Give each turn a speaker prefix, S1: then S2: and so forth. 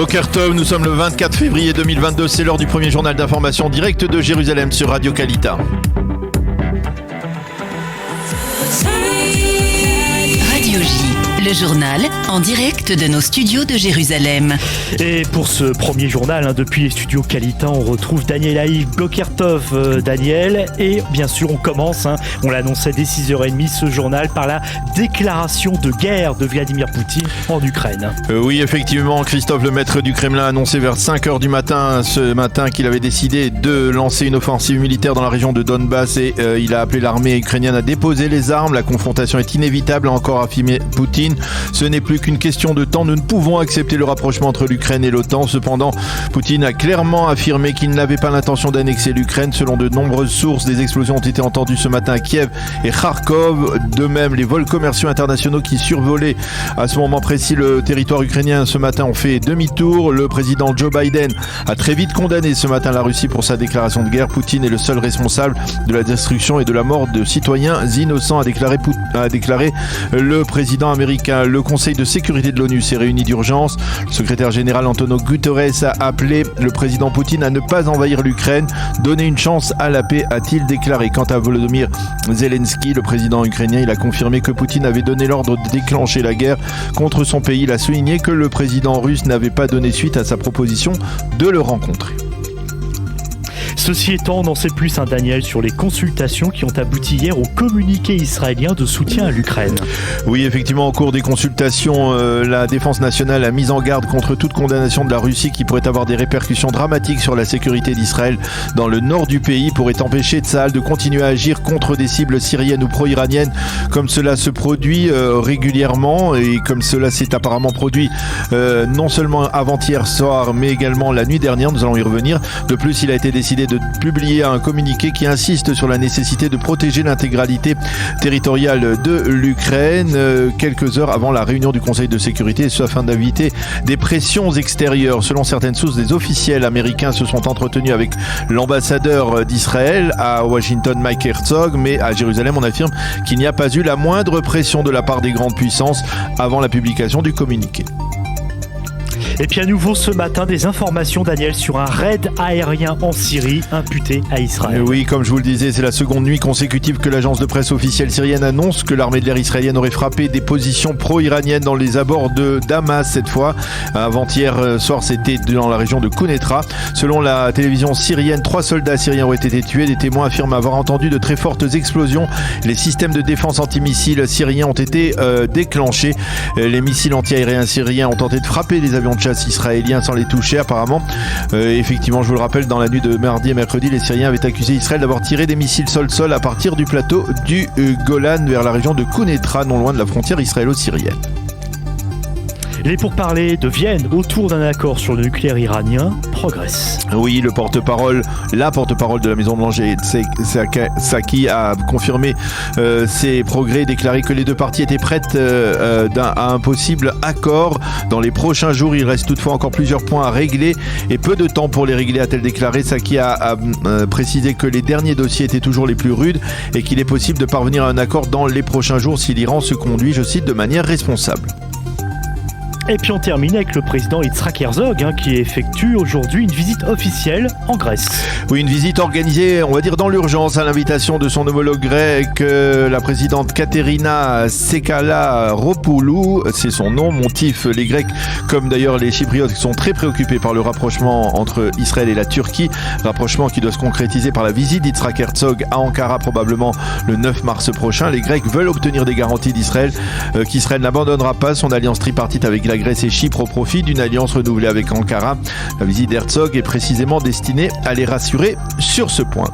S1: Boker Tov, nous sommes le 24 février 2022, c'est l'heure du premier journal d'information direct de Jérusalem sur Radio Kalita.
S2: Radio J, le journal en direct de nos studios de Jérusalem.
S3: Et pour ce premier journal, depuis les studios Kalita, on retrouve Daniel Haïf, Boker Tov, Daniel. Et bien sûr, on commence, on l'annonçait dès 6h30, ce journal par la déclaration de guerre de Vladimir Poutine en Ukraine.
S1: Oui, effectivement, Christophe, le maître du Kremlin, a annoncé vers 5h du matin, ce matin, qu'il avait décidé de lancer une offensive militaire dans la région de Donbass et il a appelé l'armée ukrainienne à déposer les armes. La confrontation est inévitable, a encore affirmé Poutine. Ce n'est plus qu'une question de temps. Nous ne pouvons accepter le rapprochement entre l'Ukraine et l'OTAN. Cependant, Poutine a clairement affirmé qu'il n'avait pas l'intention d'annexer l'Ukraine. Selon de nombreuses sources, des explosions ont été entendues ce matin à Kiev et Kharkov. De même, les vols commerciaux internationaux qui survolaient à ce moment précis le territoire ukrainien ce matin ont fait demi-tour. Le président Joe Biden a très vite condamné ce matin la Russie pour sa déclaration de guerre. Poutine est le seul responsable de la destruction et de la mort de citoyens innocents, a déclaré le président américain. Le Conseil de sécurité de l'ONU s'est réuni d'urgence. Le secrétaire général Antonio Guterres a appelé le président Poutine à ne pas envahir l'Ukraine, donner une chance à la paix, a-t-il déclaré. Quant à Volodymyr Zelensky, le président ukrainien, il a confirmé que Poutine avait donné l'ordre de déclencher la guerre contre son pays. Il a souligné que le président russe n'avait pas donné suite à sa proposition de le rencontrer.
S3: Ceci étant, on en sait plus, Daniel, sur les consultations qui ont abouti hier au communiqué israélien de soutien à l'Ukraine.
S1: Oui, effectivement, au cours des consultations, la Défense nationale a mis en garde contre toute condamnation de la Russie qui pourrait avoir des répercussions dramatiques sur la sécurité d'Israël dans le nord du pays, pourrait empêcher Tsahal de continuer à agir contre des cibles syriennes ou pro-iraniennes comme cela se produit régulièrement et comme cela s'est apparemment produit non seulement avant-hier soir mais également la nuit dernière. Nous allons y revenir. De plus, il a été décidé de publier un communiqué qui insiste sur la nécessité de protéger l'intégralité territoriale de l'Ukraine quelques heures avant la réunion du Conseil de sécurité, ce afin d'éviter des pressions extérieures. Selon certaines sources, des officiels américains se sont entretenus avec l'ambassadeur d'Israël à Washington, Mike Herzog, mais à Jérusalem, on affirme qu'il n'y a pas eu la moindre pression de la part des grandes puissances avant la publication du communiqué.
S3: Et puis à nouveau ce matin, des informations, Daniel, sur un raid aérien en Syrie imputé à Israël.
S1: Oui, comme je vous le disais, c'est la seconde nuit consécutive que l'agence de presse officielle syrienne annonce que l'armée de l'air israélienne aurait frappé des positions pro-iraniennes dans les abords de Damas cette fois. Avant-hier soir, c'était dans la région de Quneitra. Selon la télévision syrienne, 3 soldats syriens ont été tués. Des témoins affirment avoir entendu de très fortes explosions. Les systèmes de défense antimissiles syriens ont été déclenchés. Les missiles anti-aériens syriens ont tenté de frapper les avions de chasse israéliens sans les toucher apparemment. Effectivement, je vous le rappelle, dans la nuit de mardi et mercredi, les Syriens avaient accusé Israël d'avoir tiré des missiles sol-sol à partir du plateau du Golan vers la région de Quneitra, non loin de la frontière israélo-syrienne.
S3: Les pourparlers de Vienne autour d'un accord sur le nucléaire iranien progressent.
S1: Oui, la porte-parole de la Maison-Blanche, Saki, a confirmé ces progrès, déclaré que les deux parties étaient prêtes à un possible accord. Dans les prochains jours, il reste toutefois encore plusieurs points à régler et peu de temps pour les régler, a-t-elle déclaré. Saki a précisé que les derniers dossiers étaient toujours les plus rudes et qu'il est possible de parvenir à un accord dans les prochains jours si l'Iran se conduit, je cite, de manière responsable.
S3: Et puis on termine avec le président Yitzhak Herzog qui effectue aujourd'hui une visite officielle en Grèce.
S1: Oui, une visite organisée, on va dire, dans l'urgence à l'invitation de son homologue grec, la présidente Katerina Sekalaropoulou, c'est son nom. Motif, les Grecs, comme d'ailleurs les Chypriotes, sont très préoccupés par le rapprochement entre Israël et la Turquie, rapprochement qui doit se concrétiser par la visite d'Yitzhak Herzog à Ankara probablement le 9 mars prochain. Les Grecs veulent obtenir des garanties d'Israël qu'Israël n'abandonnera pas son alliance tripartite avec la Grèce et Chypre au profit d'une alliance renouvelée avec Ankara. La visite d'Herzog est précisément destinée à les rassurer sur ce point.